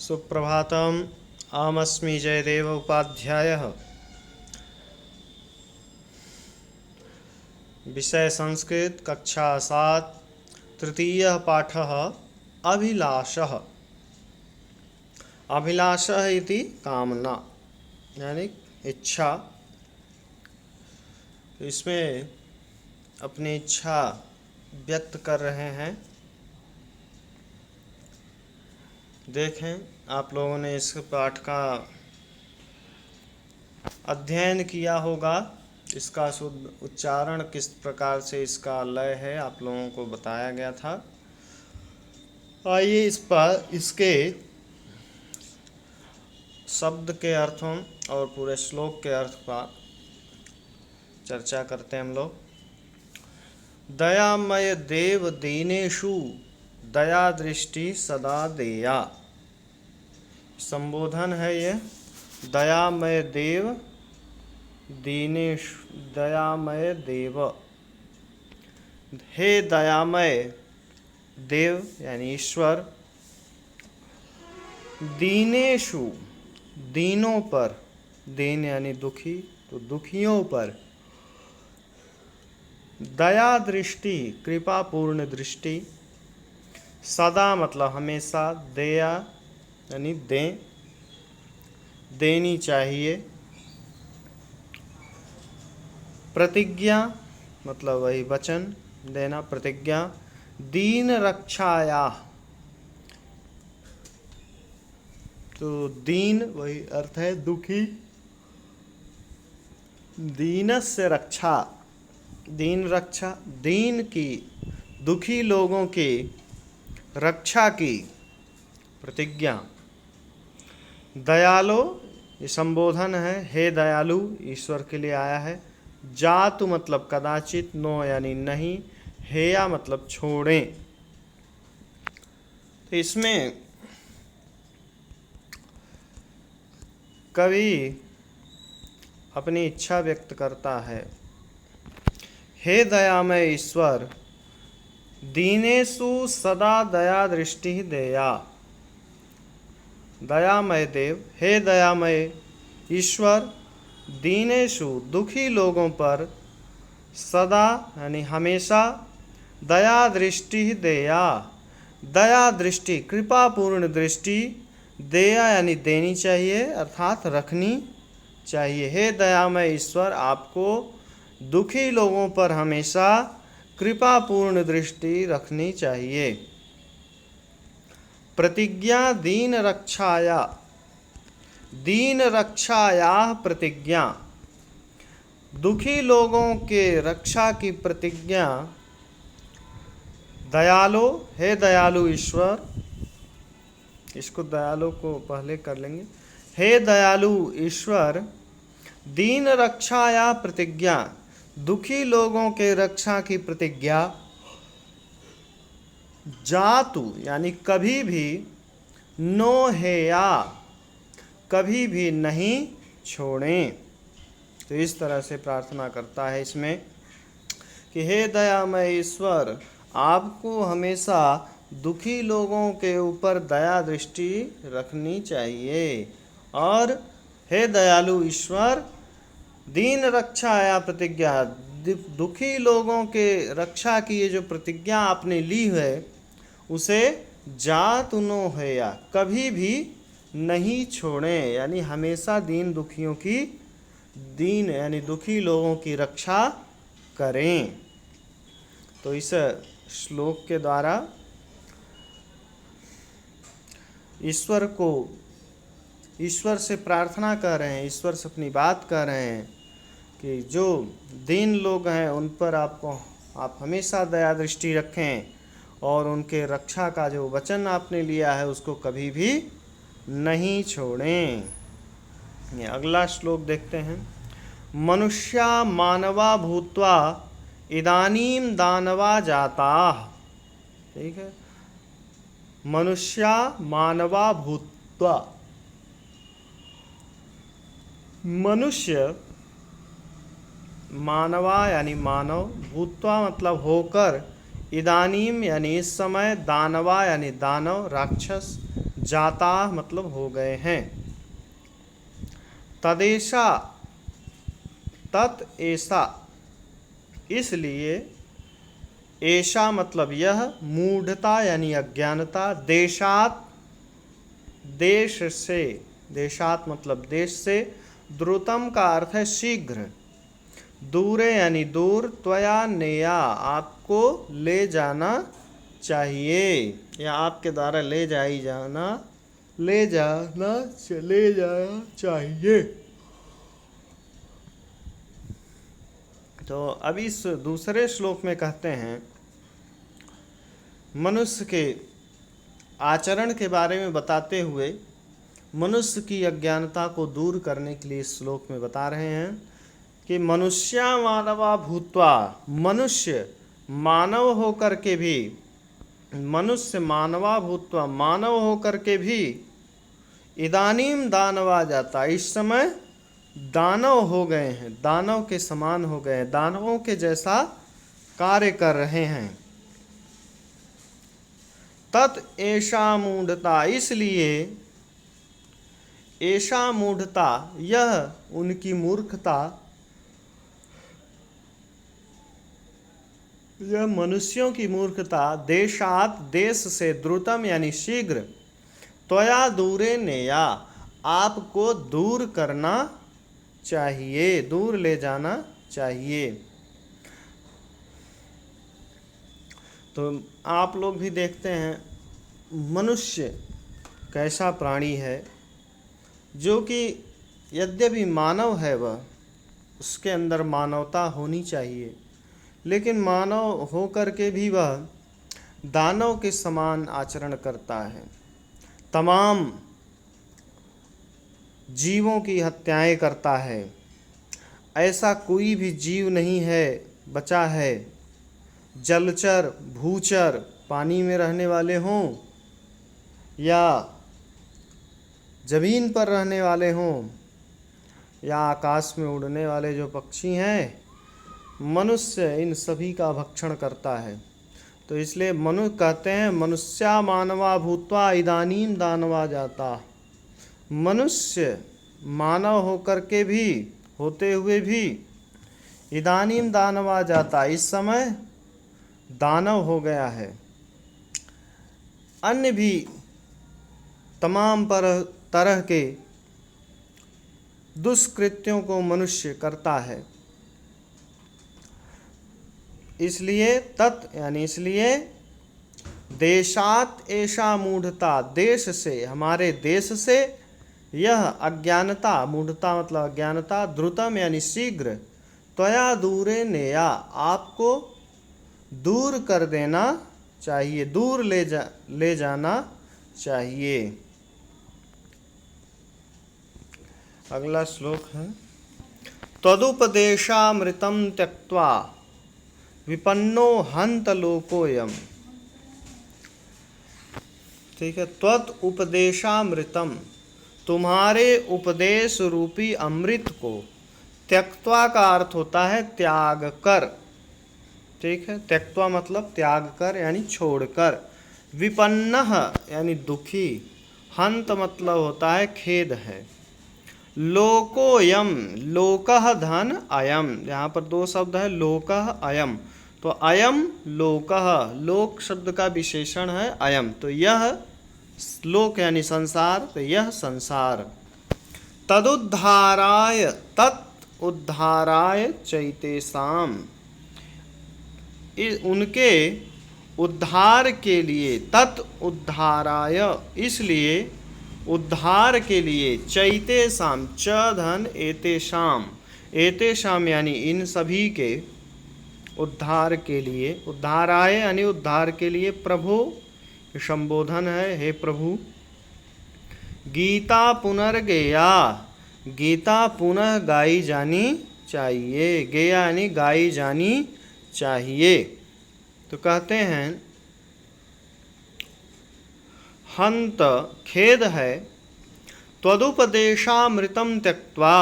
सुप्रभातम्। अहमस्मि जयदेव उपाध्यायः। विषय संस्कृत, कक्षा 7, तृतीयः पाठः अभिलाषः। अभिलाषः इति कामना यानी इच्छा। इसमें अपनी इच्छा व्यक्त कर रहे हैं। देखें, आप लोगों ने इस पाठ का अध्ययन किया होगा। इसका शुद्ध उच्चारण किस प्रकार से इसका लय है आप लोगों को बताया गया था। आइए इस पर इसके शब्द के अर्थों और पूरे श्लोक के अर्थ का चर्चा करते हैं हम लोग। दयामय देव दीनेषु दया दृष्टि सदा देया। संबोधन है ये। दयामय देव दीनेषु, दयामय देव, हे दयामय देव यानी ईश्वर, दीनेषु दीनों पर, दीन यानी दुखी, तो दुखियों पर, दया दृष्टि कृपा पूर्ण दृष्टि, सदा मतलब हमेशा, दया यानी दें, देनी चाहिए, प्रतिज्ञा मतलब वही वचन देना, प्रतिज्ञा, दीन रक्षाया, तो दीन वही अर्थ है दुखी, दीनस्य रक्षा, दीन रक्षा, दीन की, दुखी लोगों की रक्षा की प्रतिज्ञा। दयालु ये संबोधन है, हे दयालु ईश्वर के लिए आया है। जातु मतलब कदाचित, नो यानी नहीं, हेया मतलब छोड़ें। तो इसमें कवि अपनी इच्छा व्यक्त करता है। हे दयामय ईश्वर, दीनेषु सदा दया दृष्टि देया। दयामय देव, हे दयामय ईश्वर, दीनेषु दुखी लोगों पर, सदा यानी हमेशा, दया दृष्टि देया, दया दृष्टि कृपा पूर्ण दृष्टि, देया यानी देनी चाहिए अर्थात रखनी चाहिए। हे दयामय ईश्वर, आपको दुखी लोगों पर हमेशा कृपा पूर्ण दृष्टि रखनी चाहिए। प्रतिज्ञा दीन रक्षाया, दीन रक्षाया प्रतिज्ञा, दुखी लोगों के रक्षा की प्रतिज्ञा। दयालु, हे दयालु ईश्वर, इसको दयालु को पहले कर लेंगे। हे दयालु ईश्वर, दीन रक्षाया प्रतिज्ञा, दुखी लोगों के रक्षा की प्रतिज्ञा। जातु यानी कभी भी, नो हेया कभी भी नहीं छोड़ें। तो इस तरह से प्रार्थना करता है इसमें कि हे दयामय ईश्वर, आपको हमेशा दुखी लोगों के ऊपर दया दृष्टि रखनी चाहिए। और हे दयालु ईश्वर, दीन रक्षाया प्रतिज्ञा, दुखी लोगों के रक्षा की ये जो प्रतिज्ञा आपने ली है उसे जातु नो हेया कभी भी नहीं छोड़ें, यानी हमेशा दीन दुखियों की, दीन यानी दुखी लोगों की रक्षा करें। तो इस श्लोक के द्वारा ईश्वर को, ईश्वर से प्रार्थना कर रहे हैं, ईश्वर से अपनी बात कर रहे हैं कि जो दीन लोग हैं उन पर आप हमेशा दया दृष्टि रखें और उनके रक्षा का जो वचन आपने लिया है उसको कभी भी नहीं छोड़ें। ये अगला श्लोक देखते हैं। मनुष्या मानवा भूत्वा इदानीं दानवा जाताः। ठीक है, मनुष्या मानवा भूत्वा, मनुष्य मानवा यानी मानव, भूत्वा मतलब होकर, इदानीम यानी इस समय, दानवा यानी दानव राक्षस, जाता मतलब हो गए हैं। तदेशा, तत् ऐसा, इसलिए, ऐसा मतलब यह, मूढ़ता यानी अज्ञानता, देशात देश से, देशात मतलब देश से, द्रुतम का अर्थ है शीघ्र, दूरे यानी दूर, त्वया नेया आपको ले जाना चाहिए या आपके द्वारा ले जाना चाहिए। तो अब इस दूसरे श्लोक में कहते हैं मनुष्य के आचरण के बारे में बताते हुए मनुष्य की अज्ञानता को दूर करने के लिए इस श्लोक में बता रहे हैं कि मनुष्या मानवा भूत्वा, मनुष्य मानव होकर के भी, मनुष्य मानवा भूत्वा मानव होकर के भी, इदानीम दानवा जाता, इस समय दानव हो गए हैं, दानव के समान हो गए हैं, दानवों के जैसा कार्य कर रहे हैं। तत् ऐसा मूढ़ता, इसलिए ऐसा मूढ़ता, यह उनकी मूर्खता, यह मनुष्यों की मूर्खता, देशात देश से, द्रुतम यानी शीघ्र, त्वया दूरे नेया आपको दूर करना चाहिए, दूर ले जाना चाहिए। तो आप लोग भी देखते हैं मनुष्य कैसा प्राणी है, जो कि यद्यपि मानव है, वह उसके अंदर मानवता होनी चाहिए, लेकिन मानव होकर के भी वह दानव के समान आचरण करता है, तमाम जीवों की हत्याएं करता है। ऐसा कोई भी जीव नहीं है बचा है, जलचर, भूचर, पानी में रहने वाले हों या ज़मीन पर रहने वाले हों या आकाश में उड़ने वाले जो पक्षी हैं, मनुष्य इन सभी का भक्षण करता है। तो इसलिए मनुष्य कहते हैं मनुष्या मानवा भूत्वा इदानीम दानवा जाता, मनुष्य मानव होकर के भी, होते हुए भी, इदानीम दानवा जाता, इस समय दानव हो गया है। अन्य भी तमाम तरह के दुष्कृत्यों को मनुष्य करता है। इसलिए तत् यानी इसलिए, देशात ऐसा मूढ़ता, देश से, हमारे देश से, यह अज्ञानता, मूढ़ता मतलब अज्ञानता, द्रुतम यानी शीघ्र, त्वया दूरे नेया आपको दूर कर देना चाहिए, दूर ले जाना चाहिए। अगला श्लोक है त्वदुपदेशामृतं त्यक्त्वा विपन्नो हंत लोकोयम। ठीक है, त्वद उपदेशामृतम, तुम्हारे उपदेश रूपी अमृत को, त्यक्त्वा का अर्थ होता है त्याग कर। ठीक है, त्यक्त्वा मतलब त्याग कर यानी छोड़कर, विपन्नः यानी दुखी, हंत मतलब होता है खेद है, लोकोयम, लोकः धन अयम, यहाँ पर दो शब्द है, लोकः अयम, तो अयम लोकः, लोक शब्द का विशेषण है अयम, तो यह लोक यानी संसार, तो यह संसार। तदुद्धाराय, तत् उद्धाराय चैतेषाम, उनके उद्धार के लिए, तत् उद्धाराय इसलिए, उद्धार के लिए, चैतेषाम, च धन एतेषाम, एतेषाम यानी इन सभी के उद्धार के लिए, उद्धाराय यानी उद्धार के लिए, प्रभु संबोधन है, हे प्रभु। गीता पुनर्गेया, गीता पुनः गाई जानी चाहिए, गेया यानी गाई जानी चाहिए। तो कहते हैं हंत खेद है, त्वदुपदेशामृतं त्यक्त्वा,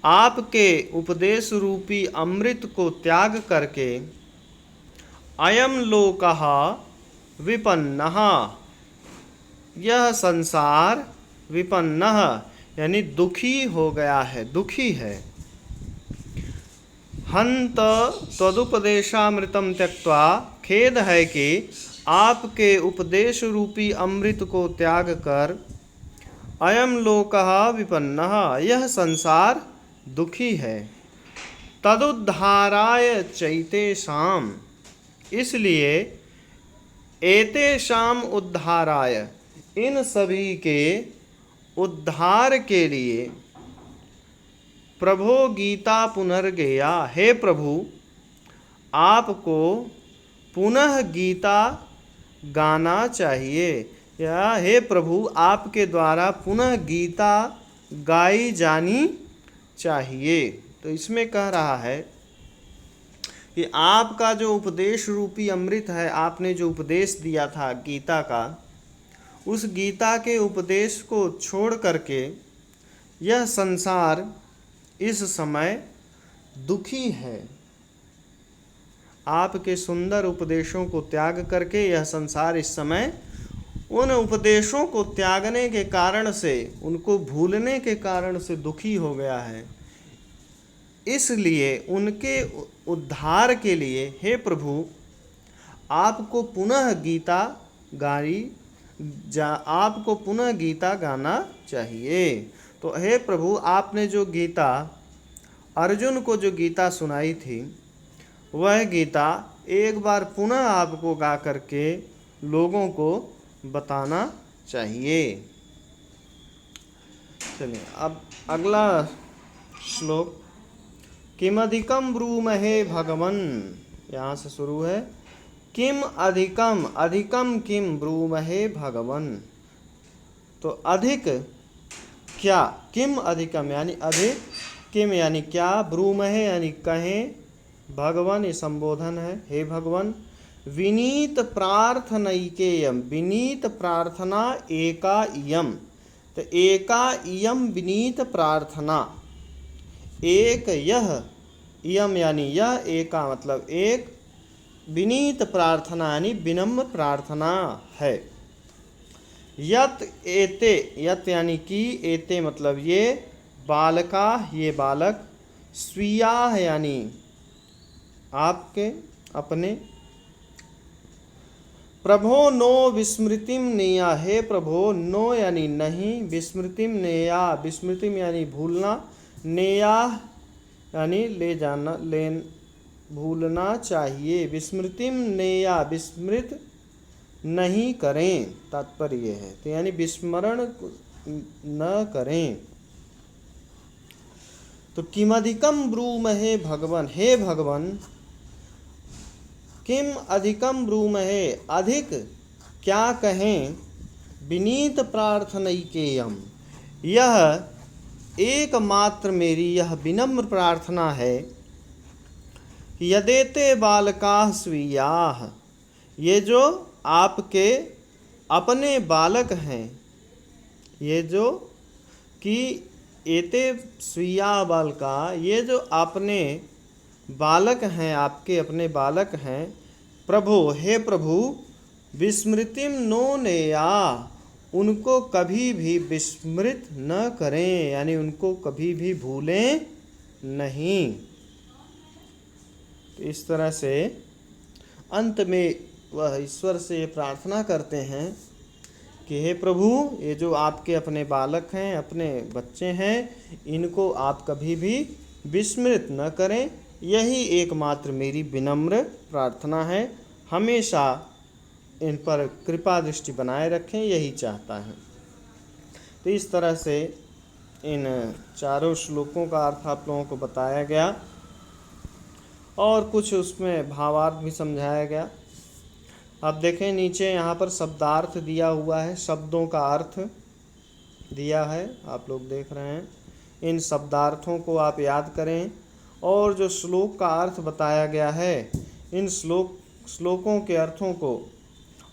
आपके उपदेश रूपी अमृत को त्याग करके, अयम लोकः विपन्नः, यह संसार विपन्नः यानी दुखी हो गया है, दुखी है। हंत त्वदुपदेशामृतम त्यक्त्वा, खेद है कि आपके उपदेश रूपी अमृत को त्याग कर अयम लोकः विपन्नः यह संसार दुखी है। तदुद्धाराय चैतेषाम इसलिए एतेषाम उद्धाराय इन सभी के उद्धार के लिए प्रभो गीता पुनर्गेया हे प्रभु आपको पुनः गीता गाना चाहिए, या हे प्रभु आपके द्वारा पुनः गीता गाई जानी चाहिए। तो इसमें कह रहा है कि आपका जो उपदेश रूपी अमृत है, आपने जो उपदेश दिया था गीता का, उस गीता के उपदेश को छोड़ करके यह संसार इस समय दुखी है। आपके सुंदर उपदेशों को त्याग करके यह संसार इस समय उन उपदेशों को त्यागने के कारण से, उनको भूलने के कारण से दुखी हो गया है। इसलिए उनके उद्धार के लिए हे प्रभु आपको पुनः गीता आपको पुनः गीता गाना चाहिए। तो हे प्रभु आपने जो गीता अर्जुन को जो गीता सुनाई थी, वह गीता एक बार पुनः आपको गा करके लोगों को बताना चाहिए। चलिए अब अगला श्लोक, किमधिकम ब्रूमहे भगवन्, यहाँ से शुरू है। किम अधिकम, अधिकम किम ब्रूमहे भगवन्, तो अधिक क्या, किम अधिकम यानी अधिक, किम यानी क्या, ब्रूमहे यानी कहें, भगवान ये संबोधन है, हे भगवान। विनीत प्रार्थनैकेयम, विनीत प्रार्थना एका इयम, तो एका इयम विनीत प्रार्थना, एक यह, इयम यानी यह, एका मतलब एक, विनीत प्रार्थना यानी विनम्र प्रार्थना है। यत एते, यत यानी कि, एते मतलब ये, बालका ये बालक, स्वीया यानी आपके अपने, प्रभो नो विस्मृतिम नेया हे प्रभो, नो यानी नहीं, विस्मृतिम नेया, विस्मृतिम यानी भूलना, नेया यानी ले जाना, भूलना चाहिए, विस्मृतिम नेया विस्मृत नहीं करें, तात्पर्य है। तो यानी विस्मरण न करें। तो किमधिकम ब्रूमहे भगवन, हे भगवन, किम अधिकम ब्रूमहे अधिक क्या कहें, विनीत प्रार्थनैकेयम यह एकमात्र मेरी यह विनम्र प्रार्थना है, यदेते बालकाः स्वीयाः ये जो आपके अपने बालक हैं, ये जो कि एते स्वीया बालका ये जो अपने बालक हैं, आपके अपने बालक हैं, प्रभु हे प्रभु, विस्मृतिम नो नेया उनको कभी भी विस्मृत न करें, यानी उनको कभी भी भूलें नहीं। तो इस तरह से अंत में वह ईश्वर से प्रार्थना करते हैं कि हे प्रभु ये जो आपके अपने बालक हैं, अपने बच्चे हैं, इनको आप कभी भी विस्मृत न करें, यही एकमात्र मेरी विनम्र प्रार्थना है, हमेशा इन पर कृपा दृष्टि बनाए रखें, यही चाहता है। तो इस तरह से इन चारों श्लोकों का अर्थ आप लोगों को बताया गया और कुछ उसमें भावार्थ भी समझाया गया। अब देखें नीचे यहाँ पर शब्दार्थ दिया हुआ है, शब्दों का अर्थ दिया है, आप लोग देख रहे हैं। इन शब्दार्थों को आप याद करें और जो श्लोक का अर्थ बताया गया है, इन श्लोकों के अर्थों को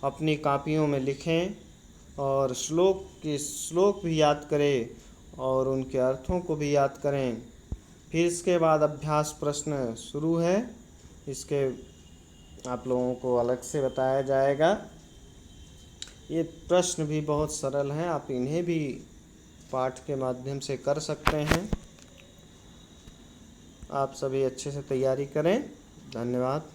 अपनी कापियों में लिखें और श्लोक भी याद करें और उनके अर्थों को भी याद करें। फिर इसके बाद अभ्यास प्रश्न शुरू है, इसके आप लोगों को अलग से बताया जाएगा। ये प्रश्न भी बहुत सरल हैं, आप इन्हें भी पाठ के माध्यम से कर सकते हैं। आप सभी अच्छे से तैयारी करें। धन्यवाद।